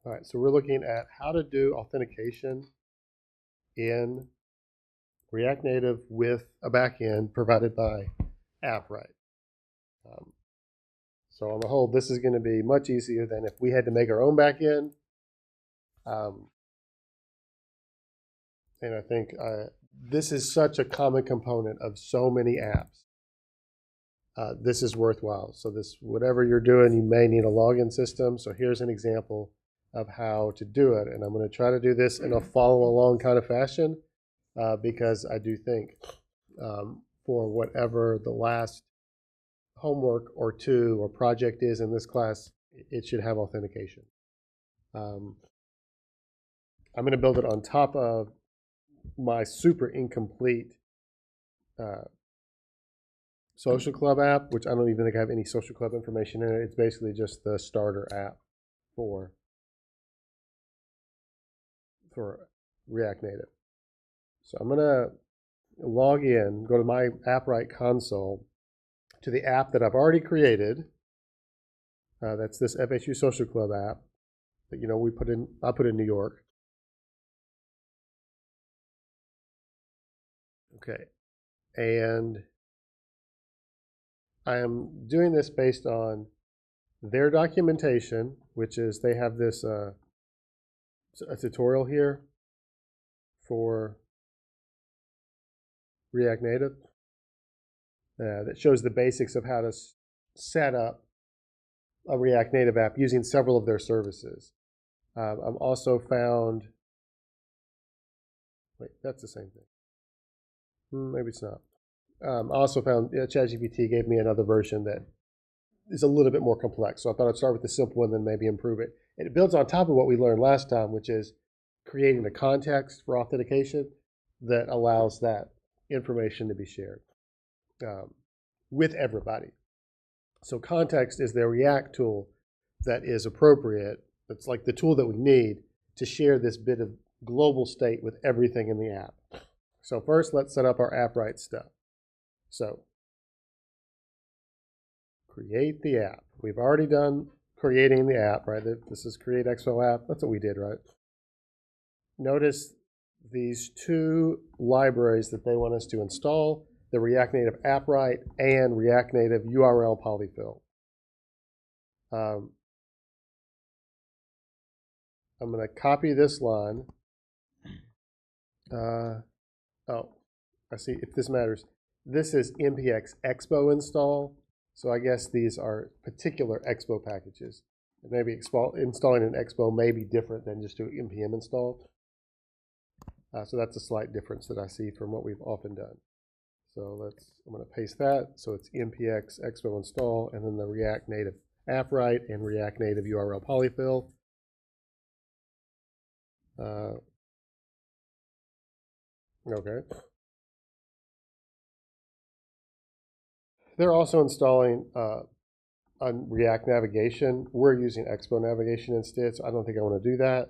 All right, so we're looking at how to do authentication in React Native with a backend provided by AppWrite. So on the whole, this is going to be much easier than if we had to make our own backend. And I think this is such a common component of so many apps. This is worthwhile. So this, whatever you're doing, you may need a login system. So here's an example of how to do it. And I'm going to try to do this in a follow along kind of fashion because I do think for whatever the last homework or two or project is in this class, it should have authentication. I'm going to build it on top of my super incomplete social club app, which I don't even think I have any social club information in it. It's basically just the starter app for React Native. So I'm going to log in, go to my AppWrite console, to the app that I've already created. That's this FHU Social Club app that I put in New York. Okay, and I am doing this based on their documentation, which is they have this a tutorial here for React Native that shows the basics of how to set up a React Native app using several of their services. I've also found, wait, that's the same thing. Maybe it's not. I also found ChatGPT gave me another version that is a little bit more complex. So I thought I'd start with the simple one, then maybe improve it. And it builds on top of what we learned last time, which is creating a context for authentication that allows that information to be shared with everybody. So context is the React tool that is appropriate. It's like the tool that we need to share this bit of global state with everything in the app. So first, let's set up our AppWrite stuff. So create the app. We've already done creating the app, right? This is create Expo app. That's what we did, right? Notice these two libraries that they want us to install, the React Native AppWrite and React Native URL polyfill. I'm going to copy this line. Oh, I see, if this matters. This is npx expo install, so I guess these are particular expo packages. Maybe installing an expo may be different than just doing npm install. So that's a slight difference that I see from what we've often done. So I'm going to paste that. So it's npx expo install, and then the React Native AppWrite and React Native URL polyfill. Okay. They're also installing on React Navigation. We're using Expo Navigation instead, so I don't think I want to do that.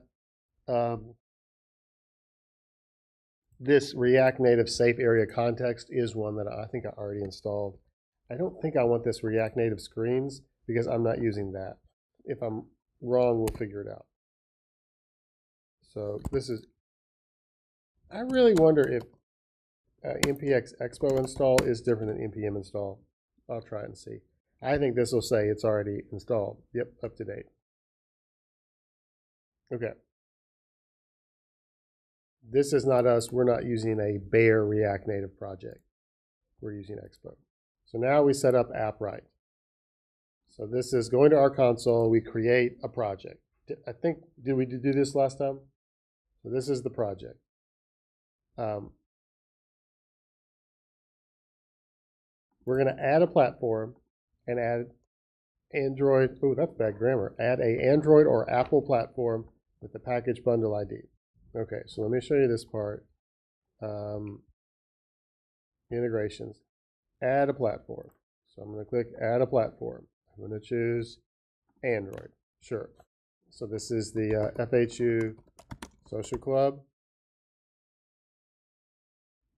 This React Native Safe Area Context is one that I think I already installed. I don't think I want this React Native Screens because I'm not using that. If I'm wrong, we'll figure it out. So this is, I really wonder if npx expo install is different than npm install. I'll try and see. I think this will say it's already installed. Yep, up to date. Okay. This is not us. We're not using a bare React Native project. We're using Expo. So now we set up AppWrite. So this is going to our console. We create a project. I think, did we do this last time? So this is the project. We're going to add a platform and add Android. Oh, that's bad grammar. Add a Android or Apple platform with the package bundle ID. Okay, so let me show you this part. Integrations. Add a platform. So I'm going to click Add a platform. I'm going to choose Android. Sure. So this is the FHU Social Club.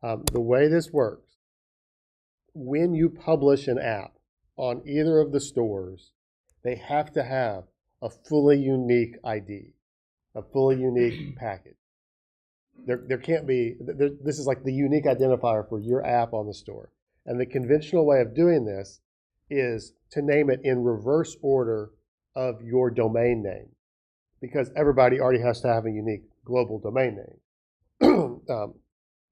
The way this works, when you publish an app on either of the stores, they have to have a fully unique ID. a fully unique package. There can't be, this is like the unique identifier for your app on the store. And the conventional way of doing this is to name it in reverse order of your domain name, because everybody already has to have a unique global domain name.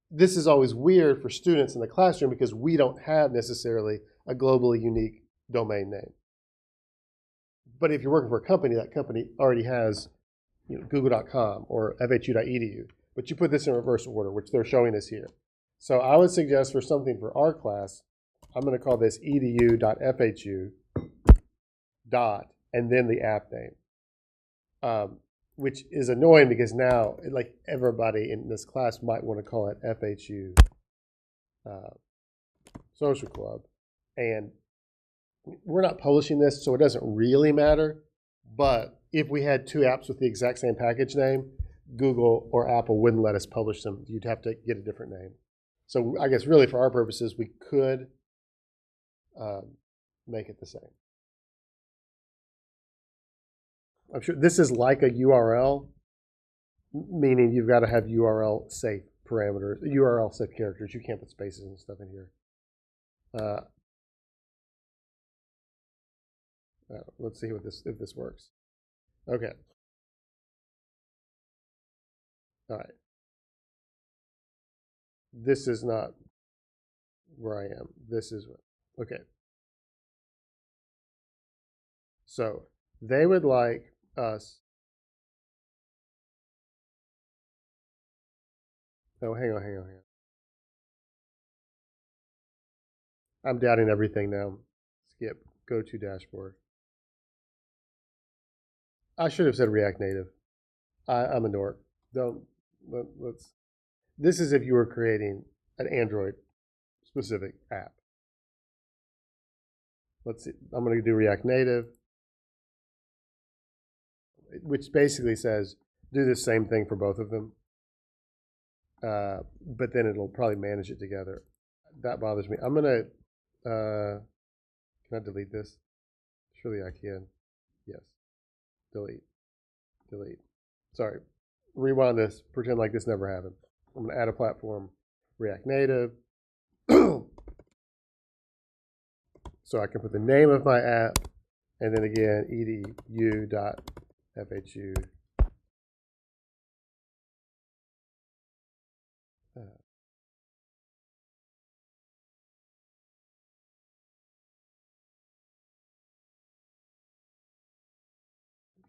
This is always weird for students in the classroom because we don't have necessarily a globally unique domain name. But if you're working for a company, that company already has google.com or fhu.edu. But you put this in reverse order, which they're showing us here. So I would suggest for something for our class, I'm going to call this edu.fhu dot and then the app name, which is annoying because now, like, everybody in this class might want to call it FHU Social Club. And we're not publishing this, so it doesn't really matter. But if we had two apps with the exact same package name, Google or Apple wouldn't let us publish them. You'd have to get a different name. So I guess really for our purposes, we could make it the same. I'm sure this is like a URL, meaning you've got to have URL safe parameters, URL safe characters. You can't put spaces and stuff in here. Let's see what if this works. Okay. All right. This is not where I am. This is what. Okay. So they would like us. Oh, hang on. I'm doubting everything now. Skip. Go to dashboard. I should have said React Native. I'm a dork. Let's. This is if you were creating an Android specific app. Let's see. I'm going to do React Native, which basically says do the same thing for both of them. But then it'll probably manage it together. That bothers me. I'm going to, can I delete this? Surely I can. Yes. Delete. Sorry. Rewind this. Pretend like this never happened. I'm going to add a platform, React Native. So I can put the name of my app, and then again, edu.fhu.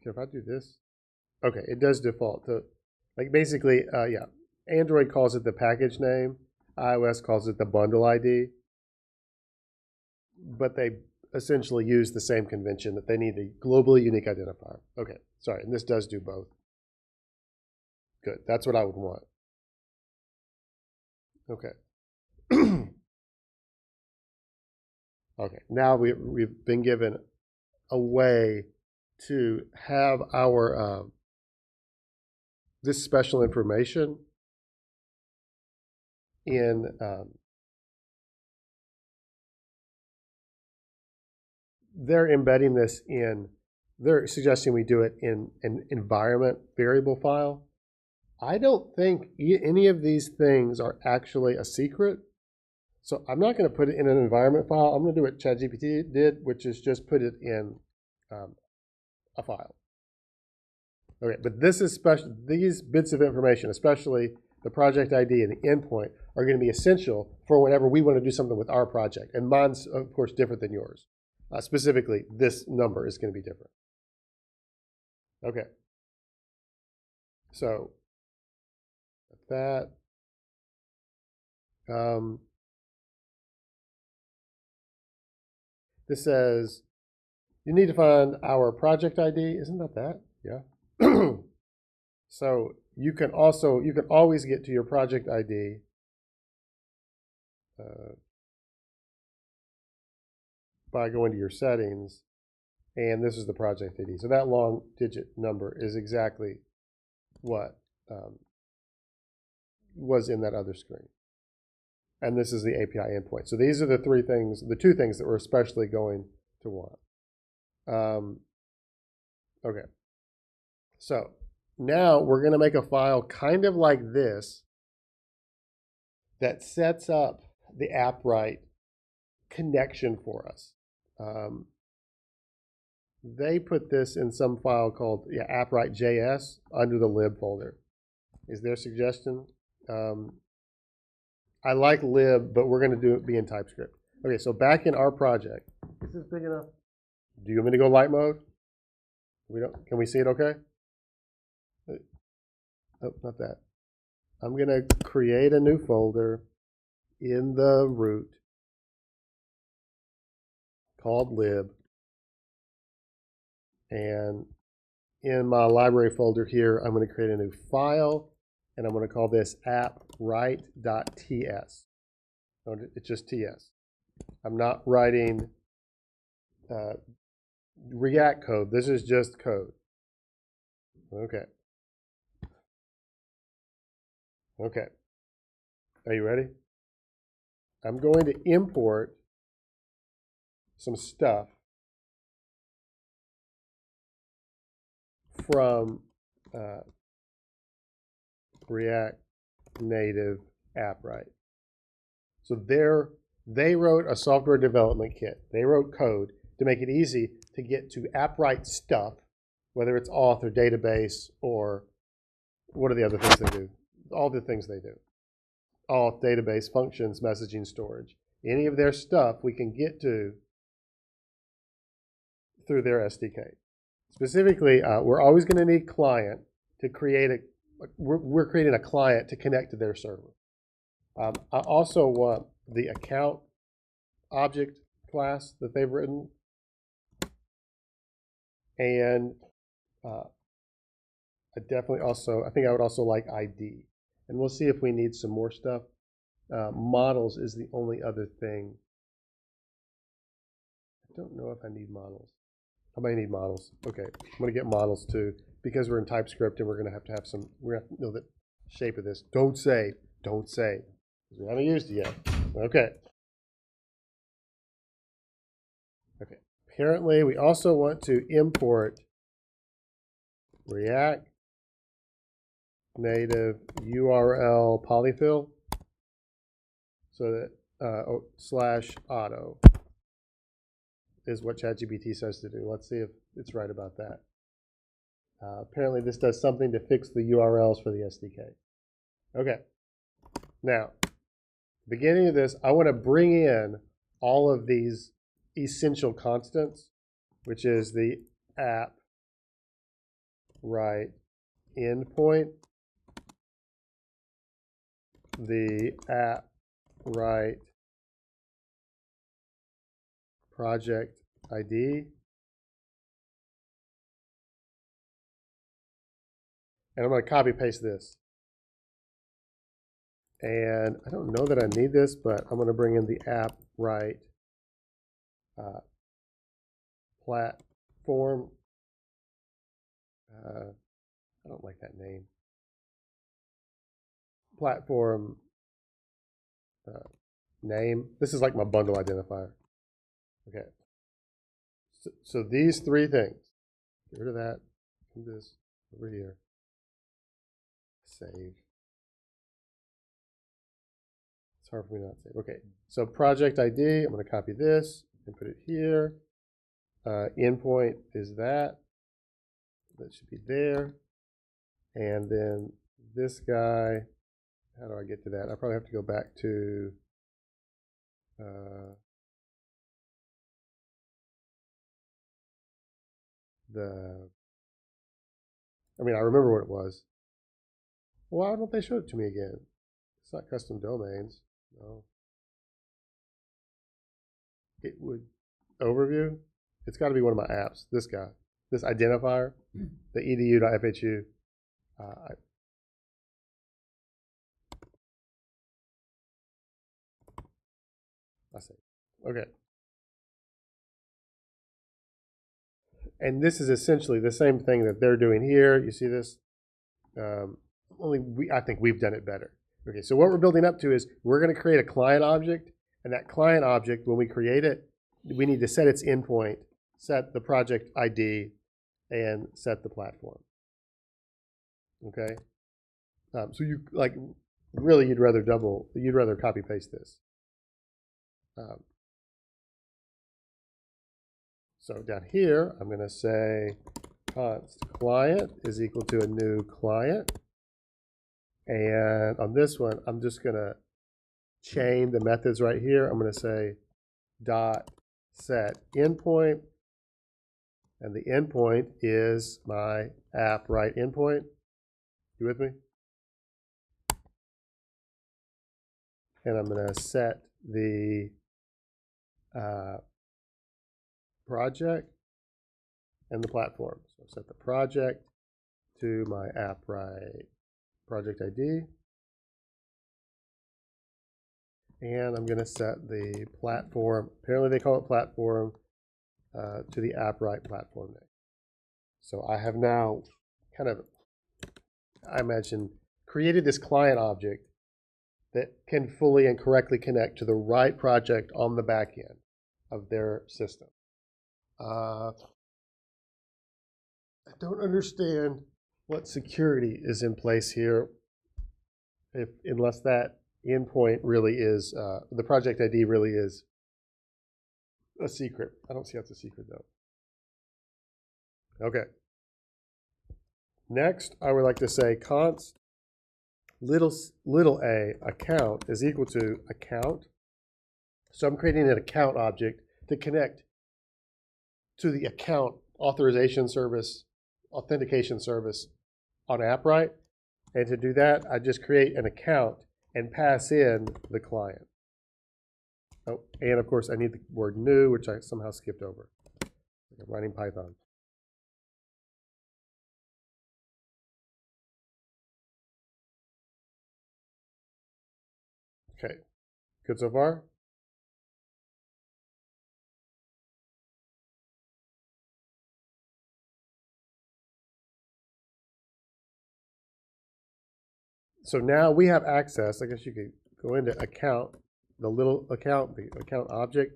If I do this, okay, it does default to, like, basically, yeah, Android calls it the package name, iOS calls it the bundle ID, but they essentially use the same convention that they need a globally unique identifier. Okay, sorry, and this does do both. Good, that's what I would want. Okay. Okay, now we've been given a way to have our this special information in they're embedding this in, they're suggesting we do it in an environment variable file. I don't think any of these things are actually a secret. So I'm not going to put it in an environment file. I'm going to do what ChatGPT did, which is just put it in a file. Okay, but this is special. These bits of information, especially the project ID and the endpoint, are going to be essential for whenever we want to do something with our project. And mine's, of course, different than yours. Specifically, this number is going to be different. Okay. So that. This says you need to find our project ID. Isn't that? Yeah. So you can always get to your project ID by going to your settings, and this is the project ID. So that long digit number is exactly what was in that other screen. And this is the API endpoint. So these are the two things that we're especially going to want. Okay. So Now we're going to make a file kind of like this that sets up the AppWrite connection for us. They put this in some file called AppWrite.js under the lib folder, is their suggestion. I like lib, but we're going to do it be in TypeScript. Okay, so back in our project, is this big enough? Do you want me to go light mode? Can we see it okay? Oh, not that. I'm going to create a new folder in the root called lib. And in my library folder here, I'm going to create a new file, and I'm going to call this AppWrite.ts. It's just TS. I'm not writing React code. This is just code. Okay. Okay. Are you ready? I'm going to import some stuff from React Native AppWrite. So they wrote a software development kit. They wrote code to make it easy to get to AppWrite stuff, whether it's Auth or database or what are the other things they do? All the things they do. Auth, database, functions, messaging, storage. Any of their stuff we can get to through their SDK. Specifically, we're always going to need client to create we're creating a client to connect to their server. I also want the account object class that they've written. And I think I would also like ID. And we'll see if we need some more stuff. Models is the only other thing. I don't know if I need models. I might need models. Okay, I'm going to get models too because we're in TypeScript and we're going to have some, we're going to have to know the shape of this. Don't say. We haven't used it yet. Okay. Okay. Apparently, we also want to import React Native URL polyfill so that /auto is what ChatGPT says to do. Let's see if it's right about that. Apparently, this does something to fix the URLs for the SDK. Okay. Now, beginning of this, I want to bring in all of these essential constants, which is the AppWrite endpoint, the AppWrite project ID, and I'm going to copy paste this. And I don't know that I need this, but I'm going to bring in the AppWrite platform. I don't like that name. Platform name. This is like my bundle identifier. Okay. So these three things. Get rid of that. Do this over here. Save. It's hard for me not to save. Okay. So project ID. I'm going to copy this and put it here. Endpoint is that. That should be there. And then this guy. How do I get to that? I probably have to go back to I remember what it was. Why don't they show it to me again? It's not custom domains. No. It would, overview? It's got to be one of my apps. This guy. This identifier, the edu.fhu. I see. Okay. And this is essentially the same thing that they're doing here. You see this? I think we've done it better. Okay, so what we're building up to is we're going to create a client object, and that client object, when we create it, we need to set its endpoint, set the project ID, and set the platform. Okay. So you like really you'd rather copy paste this. So down here, I'm going to say const client is equal to a new client. And on this one, I'm just going to chain the methods right here. I'm going to say dot set endpoint. And the endpoint is my AppWrite endpoint. You with me? And I'm going to set the project and the platform. So set the project to my AppWrite project ID. And I'm going to set the platform, apparently they call it platform, to the AppWrite platform name. So I have now kind of, I imagine, created this client object that can fully and correctly connect to the right project on the back end of their system. I don't understand what security is in place here unless that endpoint really is, the project ID really is a secret. I don't see how it's a secret though. Okay. Next, I would like to say const little a account is equal to account. So I'm creating an account object to connect to the account authorization service, authentication service on AppWrite. And to do that, I just create an account and pass in the client. Oh, and of course, I need the word new, which I somehow skipped over. I'm writing Python. Okay, good so far? So now we have access. I guess you could go into account, the account object,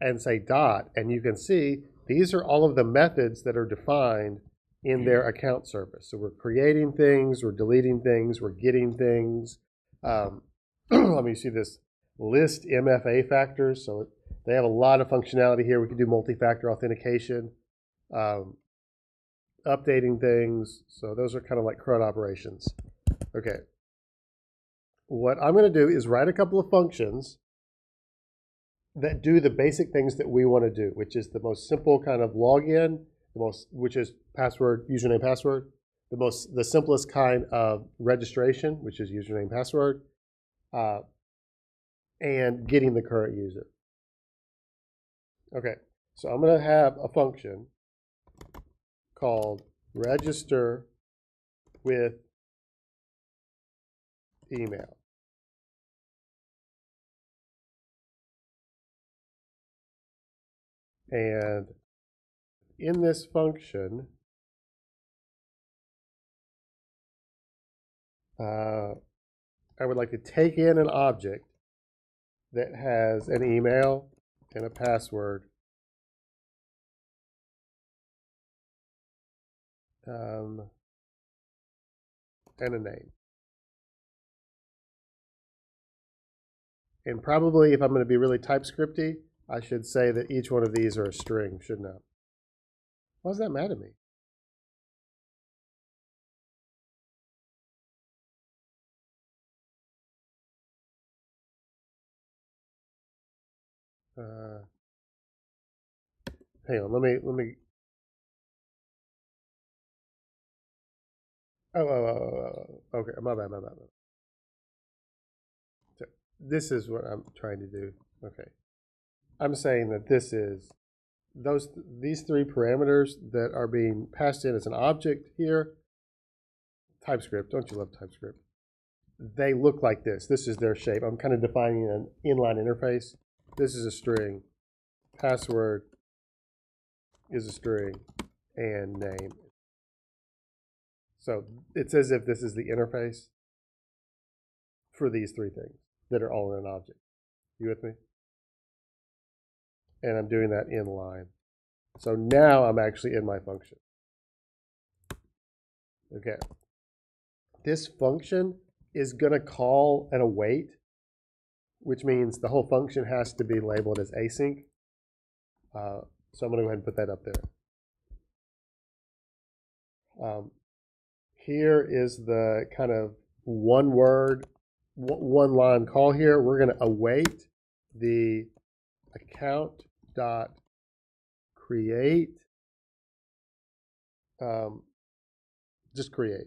and say dot, and you can see these are all of the methods that are defined in their account service. So we're creating things, we're deleting things, we're getting things. Let me see this list MFA factors. So they have a lot of functionality here. We can do multi-factor authentication, updating things. So those are kind of like CRUD operations. Okay. What I'm going to do is write a couple of functions that do the basic things that we want to do, which is the most simple kind of login, which is password, username, password, the simplest kind of registration, which is username, password, and getting the current user. Okay, so I'm going to have a function called register with email. And in this function, I would like to take in an object that has an email and a password and a name. And probably if I'm going to be really TypeScripty, I should say that each one of these are a string, shouldn't I? Why does that matter to me? Hang on, let me. Okay, my bad. So this is what I'm trying to do. Okay, I'm saying that this is these three parameters that are being passed in as an object here. TypeScript, don't you love TypeScript? They look like this. This is their shape. I'm kind of defining an inline interface. This is a string. Password is a string, and name. So it's as if this is the interface for these three things that are all in an object. You with me? And I'm doing that in line. So now I'm actually in my function. Okay. this function is going to call an await, which means the whole function has to be labeled as async. So I'm going to go ahead and put that up there. Here is the kind of one word, one line call here. We're going to await the account.create, just create.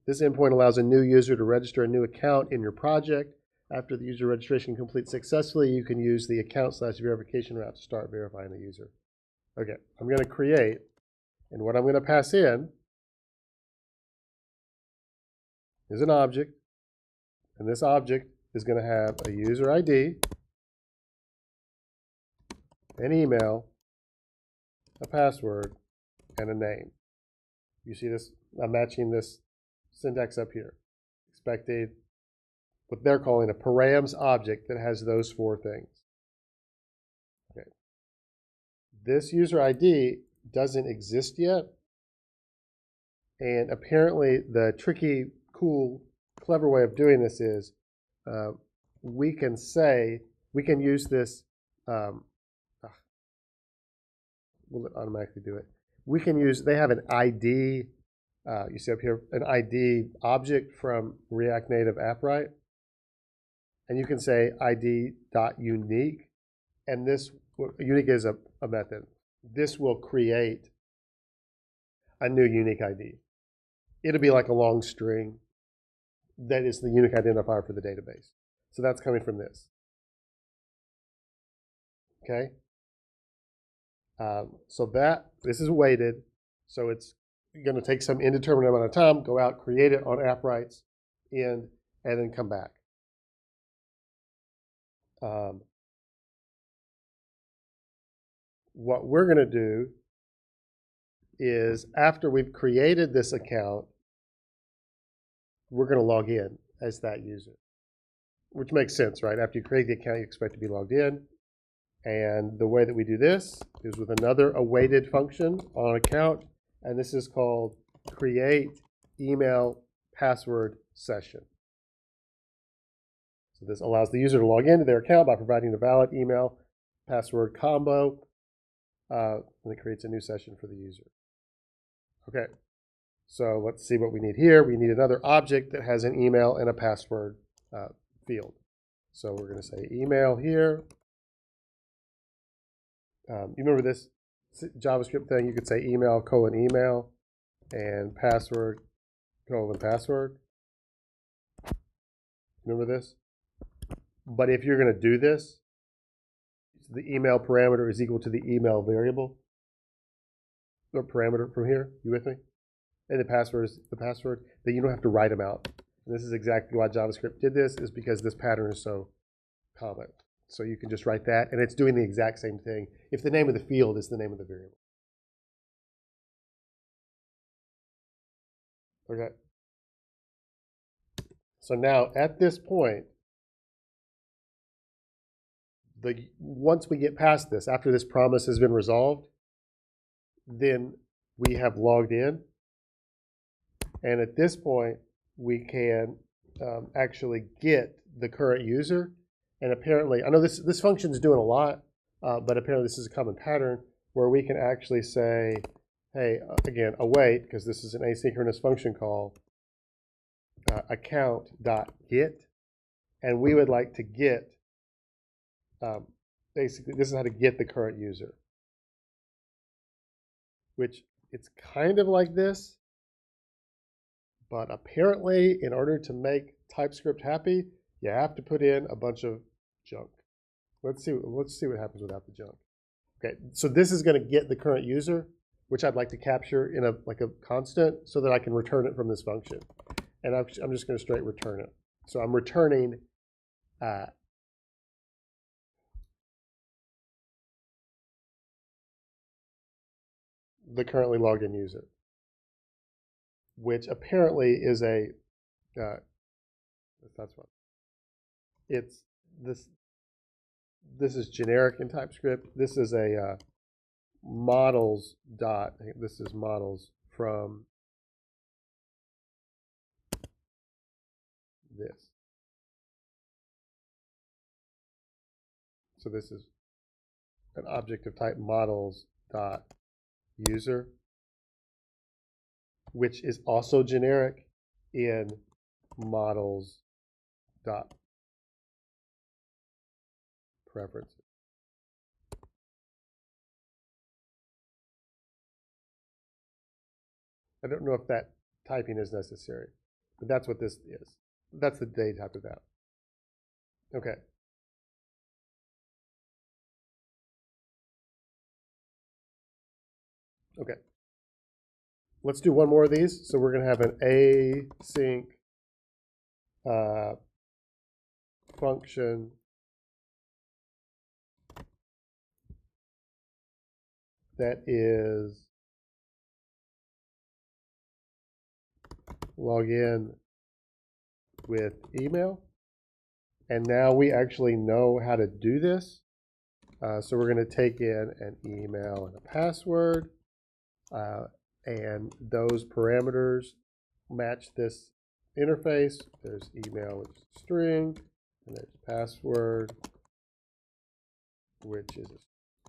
This endpoint allows a new user to register a new account in your project. After the user registration completes successfully, you can use the account/verification route to start verifying the user. Okay, I'm going to create, and what I'm going to pass in is an object, and this object is going to have a user ID, an email, a password, and a name. You see this? I'm matching this syntax up here. Expected, what they're calling a params object that has those four things. Okay. This user ID doesn't exist yet, and apparently the tricky, cool, clever way of doing this is we can use this, will it automatically do it? We can use, they have an ID, you see up here, an ID object from React Native AppWrite. And you can say ID.unique, and this, unique is a method. This will create a new unique ID. It'll be like a long string that is the unique identifier for the database. So that's coming from this. Okay? So this is weighted, so it's going to take some indeterminate amount of time, go out, create it on AppWrite's end, and then come back. What we're going to do is, after we've created this account, we're going to log in as that user, which makes sense, right? After you create the account, you expect to be logged in. And the way that we do this is with another awaited function on account, and this is called create email password session. So this allows the user to log into their account by providing a valid email password combo, and it creates a new session for the user. Okay, so let's see what we need here. We need another object that has an email and a password field. So we're going to say email here. You remember this JavaScript thing? You could say email colon email and password colon password. Remember this? But if you're going to do this, the email parameter is equal to the email variable or parameter from here. You with me? And the password is the password. Then you don't have to write them out. And this is exactly why JavaScript did this, is because this pattern is so common. So you can just write that, and it's doing the exact same thing if the name of the field is the name of the variable. Okay. So now at this point, once we get past this, after this promise has been resolved, then we have logged in. And at this point, we can actually get the current user. And apparently, I know this function is doing a lot, but apparently this is a common pattern where we can actually say, hey, again, await, because this is an asynchronous function call, account.get, and we would like to get, basically, this is how to get the current user, which it's kind of like this, but apparently, in order to make TypeScript happy, you have to put in a bunch of junk. Let's see what happens without the junk. Okay, so this is going to get the current user, which I'd like to capture in a constant so that I can return it from this function. And I'm just going to straight return it. So I'm returning the currently logged in user, which apparently is a that's what it's this is generic in TypeScript. This is a models dot. This is models from this. So this is an object of type models dot user, which is also generic in models dot preferences. I don't know if that typing is necessary, but that's what this is. That's the data type of that. Okay. Okay. Let's do one more of these. So we're going to have an async function that is log in with email. And now we actually know how to do this. So we're going to take in an email and a password. And those parameters match this interface. There's email, which is a string, and there's password, which is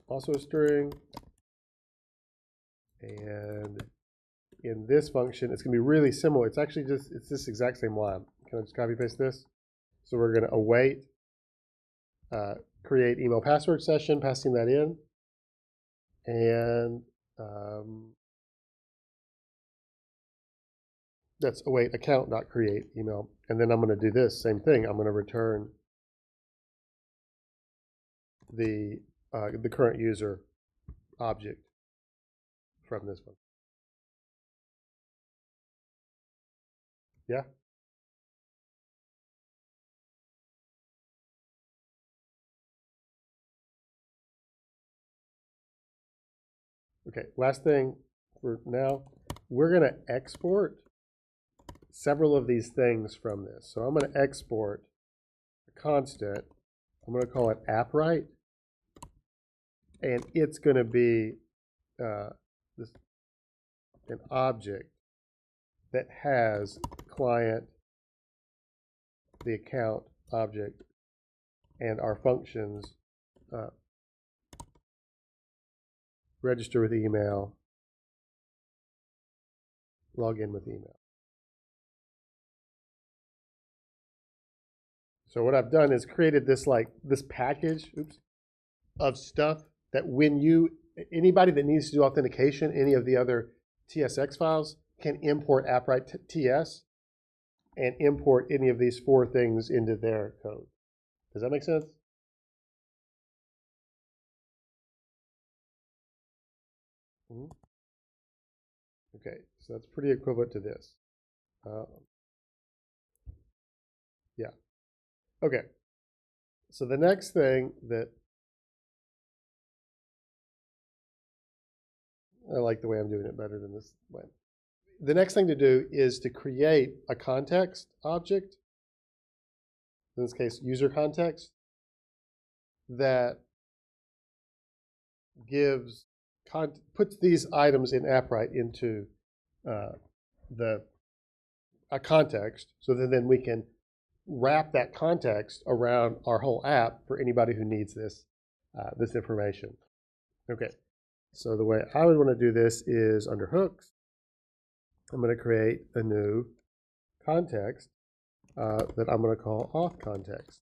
also a string. And in this function, it's going to be really similar. It's actually just, it's this exact same line. Can I just copy paste this? So we're going to await, create email password session, passing that in. And that's await account.create email. And then I'm going to do this same thing. I'm going to return the current user object from this one. Yeah? Okay, last thing for now, we're going to export several of these things from this. So I'm going to export a constant. I'm going to call it AppWrite. And it's going to be an object that has the client, the account object, and our functions register with email, log in with email. So what I've done is created this this package, of stuff that when anybody that needs to do authentication, any of the other TSX files can import AppWrite TS and import any of these 4 things into their code. Does that make sense? Okay, so that's pretty equivalent to this. Yeah. Okay. So the next thing that I like the way I'm doing it better than this way. The next thing to do is to create a context object, in this case, user context, that puts these items in AppWrite into a context, so that then we can wrap that context around our whole app for anybody who needs this information. Okay, so the way I would want to do this is under hooks, I'm going to create a new context that I'm going to call auth context.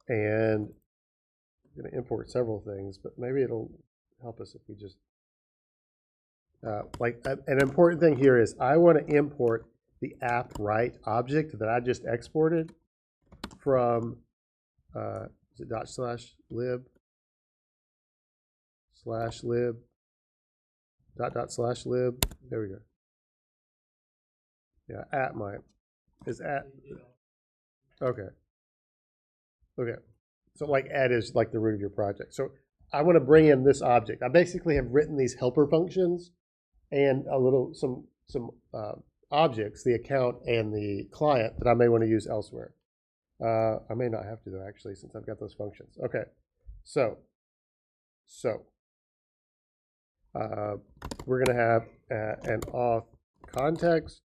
And I'm going to import several things, but maybe it'll help us if we just, an important thing here is I want to import the AppWrite object that I just exported from, is it /lib /lib /lib, there we go. Yeah, okay. Okay, so add is like the root of your project. So I want to bring in this object. I basically have written these helper functions and some objects, the account and the client, that I may want to use elsewhere. I may not have to though, actually, since I've got those functions. Okay, so we're going to have an auth context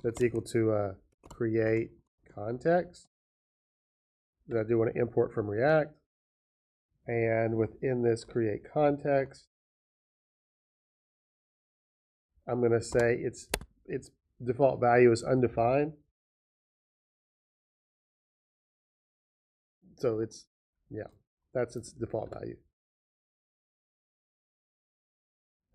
that's equal to create context that I do want to import from React. And within this create context, I'm going to say its default value is undefined. So it's, yeah, that's its default value.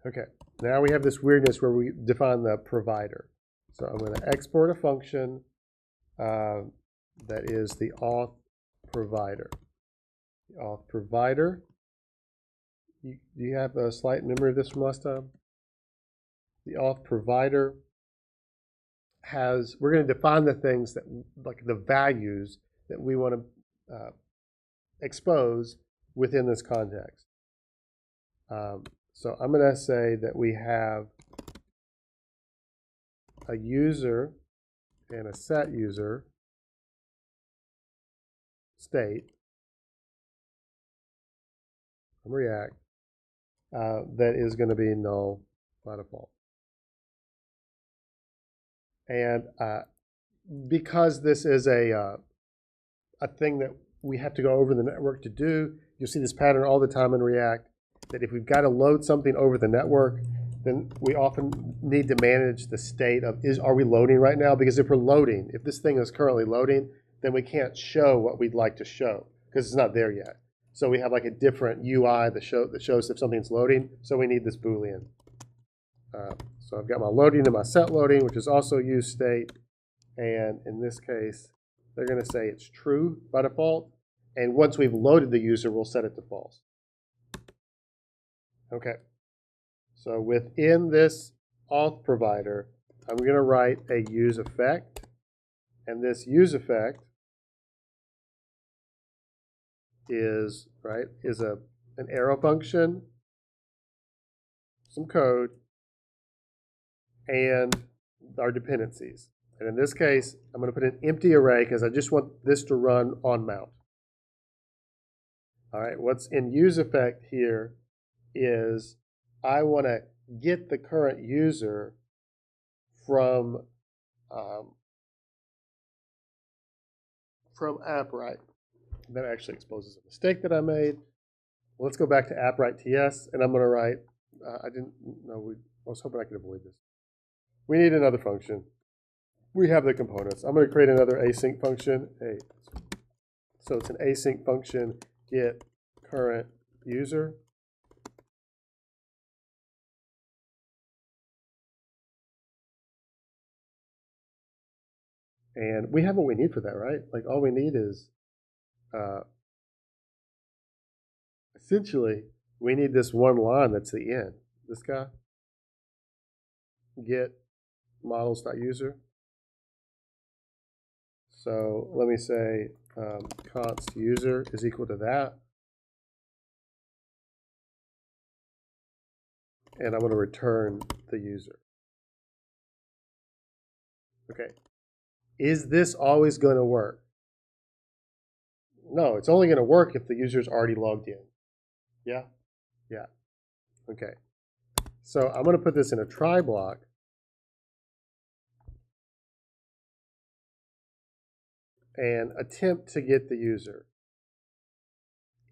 Okay, now we have this weirdness where we define the provider. So I'm going to export a function that is the auth provider. The auth provider. Do you have a slight memory of this from last time? The auth provider has, we're going to define the things that, like the values that we want to expose within this context. So I'm going to say that we have a user and a set user state from React that is going to be null by default. And because this is a thing that we have to go over the network to do, you'll see this pattern all the time in React, that if we've got to load something over the network, then we often need to manage the state of, are we loading right now? Because if we're loading, if this thing is currently loading, then we can't show what we'd like to show because it's not there yet. So we have like a different UI that shows if something's loading. So we need this Boolean. So I've got my loading and my set loading, which is also use state. And in this case, they're going to say it's true by default. And once we've loaded the user, we'll set it to false. Okay. So within this auth provider, I'm going to write a use effect. And this use effect is, an arrow function, some code, and our dependencies. And in this case, I'm going to put an empty array because I just want this to run on mount. All right, what's in use effect here is I want to get the current user from AppWrite. That actually exposes a mistake that I made. Let's go back to AppWrite TS, and I'm going to write, I was hoping I could avoid this. We need another function. We have the components. I'm going to create another async function. So it's an async function, get current user. And we have what we need for that, right? Like all we need is, essentially, we need this one line that's the end. This guy, get models.user. So let me say const user is equal to that. And I'm going to return the user. Okay. Is this always going to work? No, it's only going to work if the user's already logged in. Yeah? Yeah. Okay. So I'm going to put this in a try block. And attempt to get the user.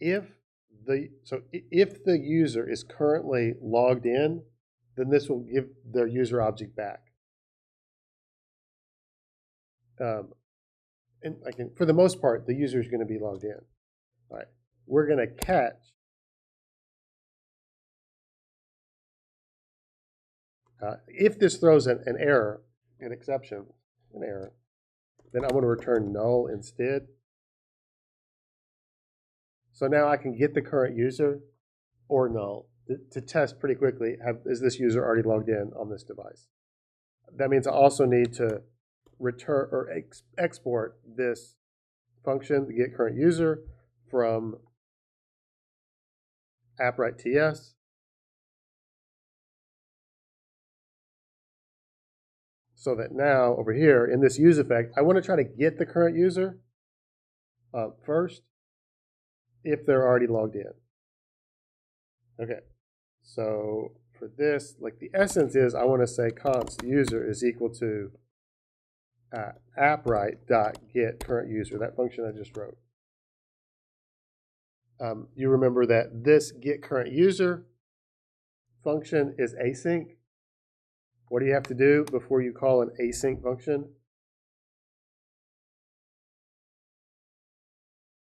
If the user is currently logged in, then this will give their user object back. And for the most part, the user is going to be logged in. All right. We're going to catch if this throws an error, an exception, an error, then I'm going to return null instead. So now I can get the current user or null to test pretty quickly, is this user already logged in on this device? That means I also need to return or export this function to get current user from AppWrite TS. So that now over here in this use effect, I want to try to get the current user first if they're already logged in. Okay, So for this, like the essence is I want to say const user is equal to AppWrite.get current user, that function I just wrote. You remember that this get current user function is async. What do you have to do before you call an async function?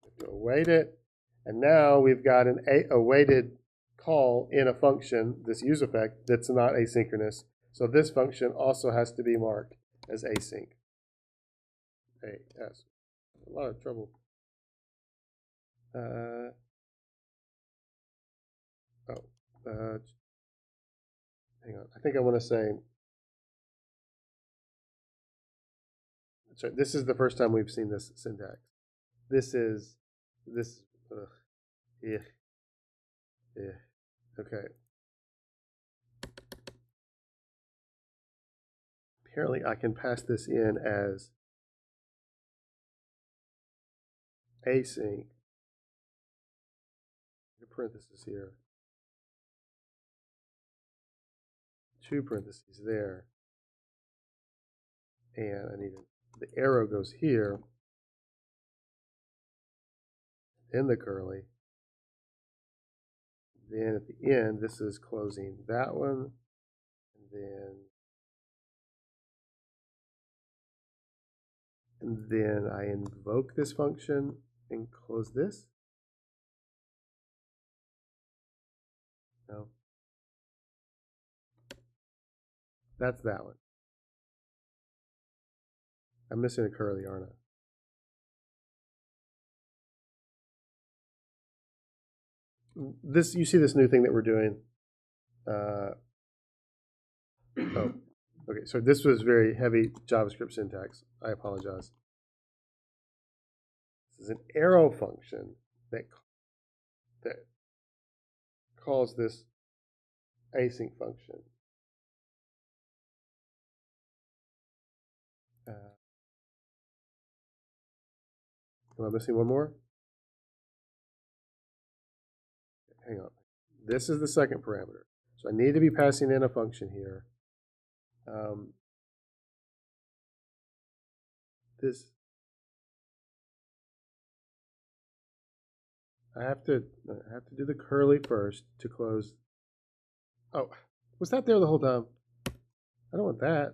You have to await it. And now we've got an awaited call in a function, this use effect, that's not asynchronous. So this function also has to be marked as async. AS. A lot of trouble. Hang on. I think I want to say, sorry, this is the first time we've seen this syntax. This, yeah, okay. Apparently I can pass this in as async, parentheses here, two parentheses there, and I need the arrow goes here, then the curly, then at the end this is closing that one, and then I invoke this function and close this. No. That's that one. I'm missing a curly, aren't I? This, you see this new thing that we're doing. Oh, okay. So this was very heavy JavaScript syntax. I apologize. This is an arrow function that calls this async function. Am I missing one more? Hang on. This is the second parameter. So I need to be passing in a function here. I have to do the curly first to close. Oh, was that there the whole time? I don't want that.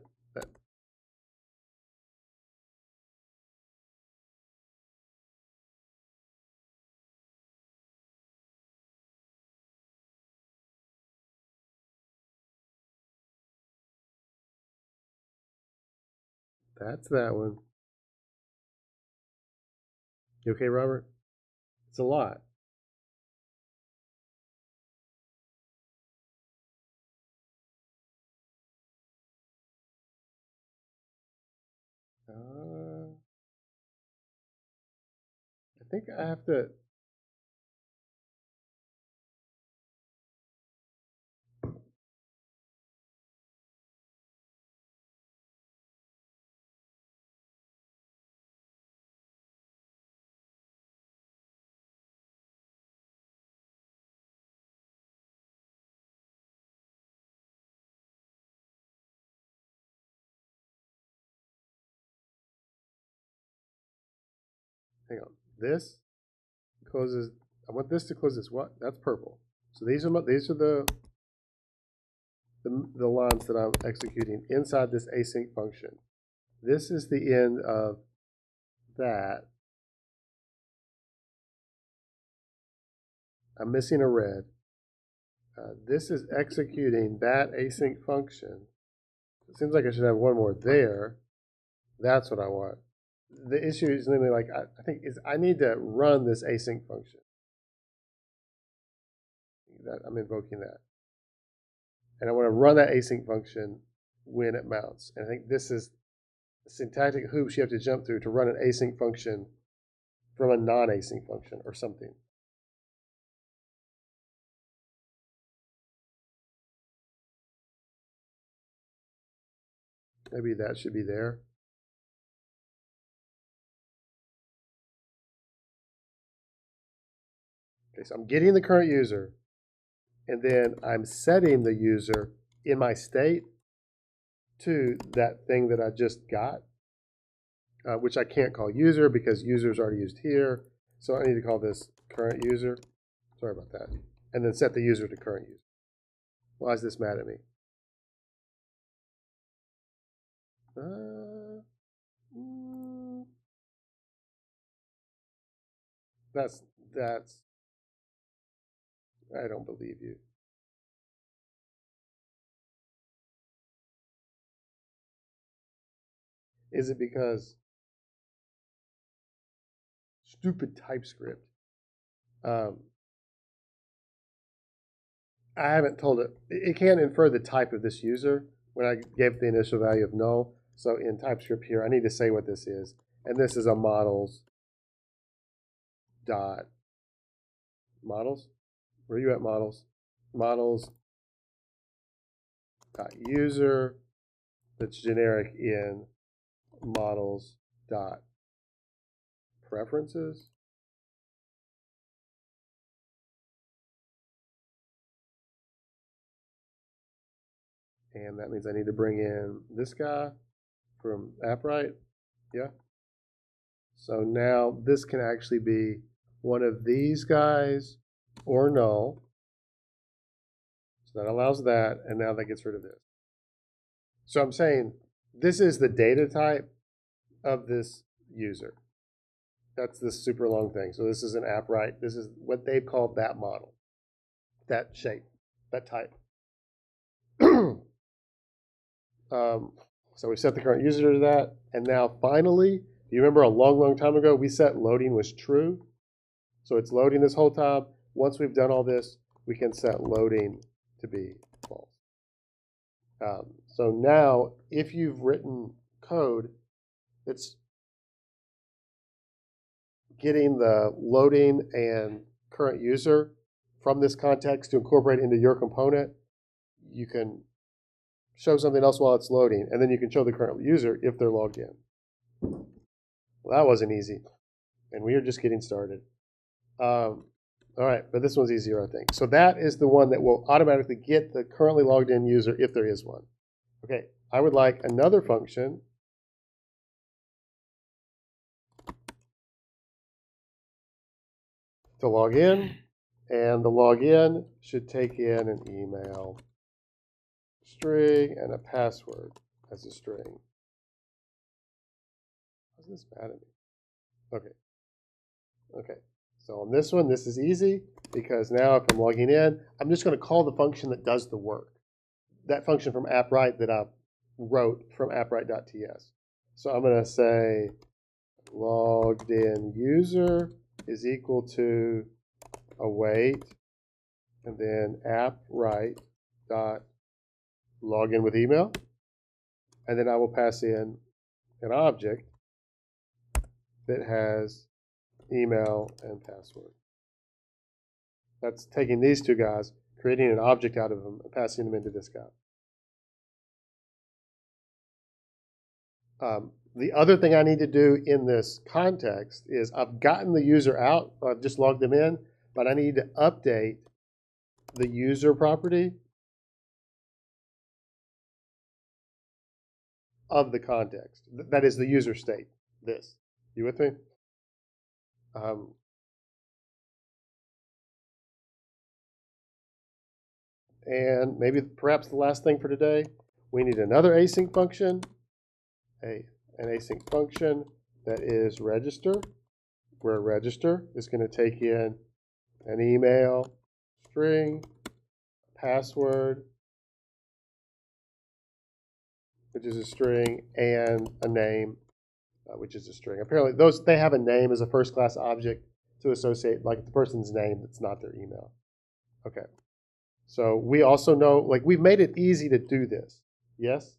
That's that one. You okay, Robert? It's a lot. I think I have to. Hang on. This closes. I want this to close this. What? That's purple. So these are the lines that I'm executing inside this async function. This is the end of that. I'm missing a red. This is executing that async function. It seems like I should have one more there. That's what I want. The issue is literally like, I think is I need to run this async function. I'm invoking that. And I want to run that async function when it mounts. And I think this is the syntactic hoops you have to jump through to run an async function from a non-async function or something. Maybe that should be there. Okay, so I'm getting the current user. and then I'm setting the user in my state to that thing that I just got, which I can't call user because user is already used here. So I need to call this current user. Sorry about that. And then set the user to current user. Why is this mad at me? That's, I don't believe you. Is it because stupid TypeScript? I haven't told it. It can't infer the type of this user when I gave the initial value of null. So in TypeScript here, I need to say what this is. And this is a models dot models. Where are you at, models? Models dot user that's generic in models dot preferences. And that means I need to bring in this guy from AppWrite. Yeah. So now this can actually be one of these guys or null. So that allows that, and now that gets rid of this. So I'm saying this is the data type of this user. That's this super long thing. So this is an AppWrite. This is what they've called that model, that shape, that type. So we set the current user to that. And now finally, do you remember a long, long time ago, we set loading was true? So it's loading this whole time. Once we've done all this, we can set loading to be false. So now, if you've written code that's getting the loading and current user from this context to incorporate into your component, you can show something else while it's loading, and then you can show the current user if they're logged in. Well, that wasn't easy, and we are just getting started. All right, but this one's easier, I think. So that is the one that will automatically get the currently logged in user if there is one. Okay, I would like another function to log in, and the login should take in an email string and a password as a string. How's this bad at me? Okay. Okay. So on this one, this is easy because now if I'm logging in, I'm just going to call the function that does the work. That function from AppWrite that I wrote from AppWrite.ts. So I'm going to say logged in user is equal to await and then AppWrite dot login with email, and then I will pass in an object that has email and password. That's taking these two guys, creating an object out of them, and passing them into this guy. The other thing I need to do in this context is I've gotten the user out, I've just logged them in, but I need to update the user property of the context. That is the user state, this. You with me? And maybe perhaps the last thing for today, we need another async function, an async function that is register, where register is going to take in an email string, password, which is a string, and a name, which is a string. Apparently, they have a name as a first-class object to associate, like the person's name that's not their email. Okay. So we also know, like, we've made it easy to do this. Yes?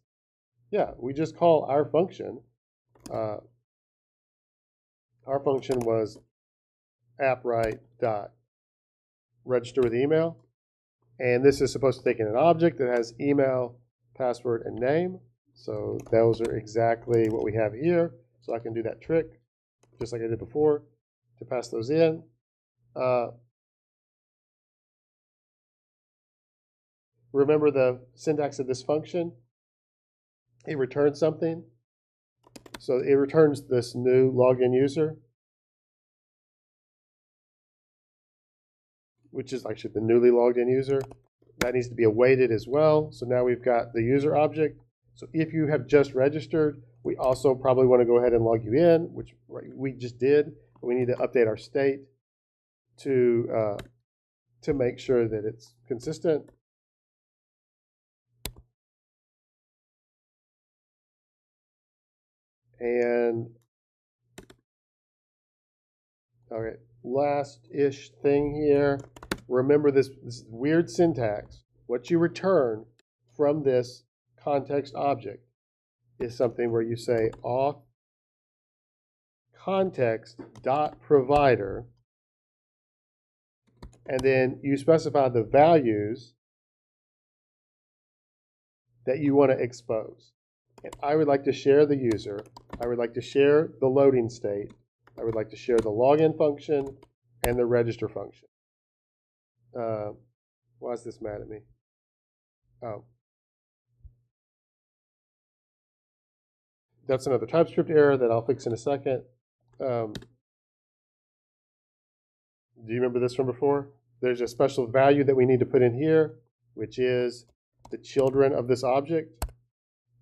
Yeah, we just call our function. Our function was AppWrite.register with email. And this is supposed to take in an object that has email, password, and name. So those are exactly what we have here. So I can do that trick, just like I did before, to pass those in. remember the syntax of this function? It returns something. So it returns this new logged in user, which is actually the newly logged in user. That needs to be awaited as well. So now we've got the user object. So if you have just registered, we also probably want to go ahead and log you in, which we just did. We need to update our state to make sure that it's consistent. And all right, last-ish thing here. Remember this weird syntax. What you return from this context object is something where you say auth context.provider, and then you specify the values that you want to expose. And I would like to share the user. I would like to share the loading state. I would like to share the login function and the register function. Why is this mad at me? Oh. That's another TypeScript error that I'll fix in a second. Do you remember this from before? There's a special value that we need to put in here, which is the children of this object,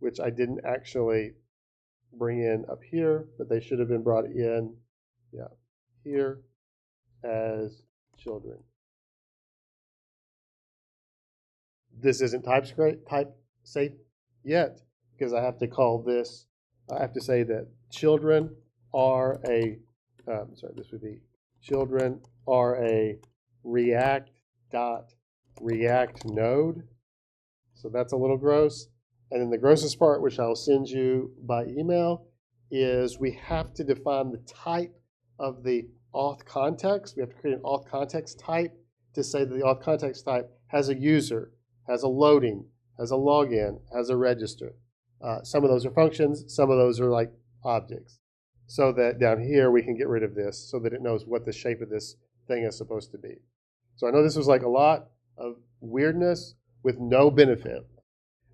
which I didn't actually bring in up here, but they should have been brought in, yeah, here as children. This isn't type safe yet because I have to call this, I have to say that children are a, this would be children are a React node. So that's a little gross. And then the grossest part, which I'll send you by email, is we have to define the type of the auth context. We have to create an auth context type to say that the auth context type has a user, has a loading, has a login, has a register. Some of those are functions, some of those are like objects. So that down here we can get rid of this so that it knows what the shape of this thing is supposed to be. So I know this was like a lot of weirdness with no benefit.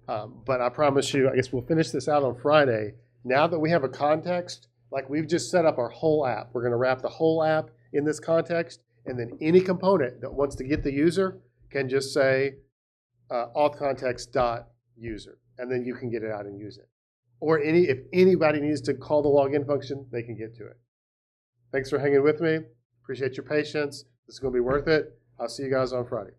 But I promise you, I guess we'll finish this out on Friday. Now that we have a context, like we've just set up our whole app. We're going to wrap the whole app in this context, and then any component that wants to get the user can just say auth context.user, and then you can get it out and use it. Or if anybody needs to call the login function, they can get to it. Thanks for hanging with me. Appreciate your patience. This is going to be worth it. I'll see you guys on Friday.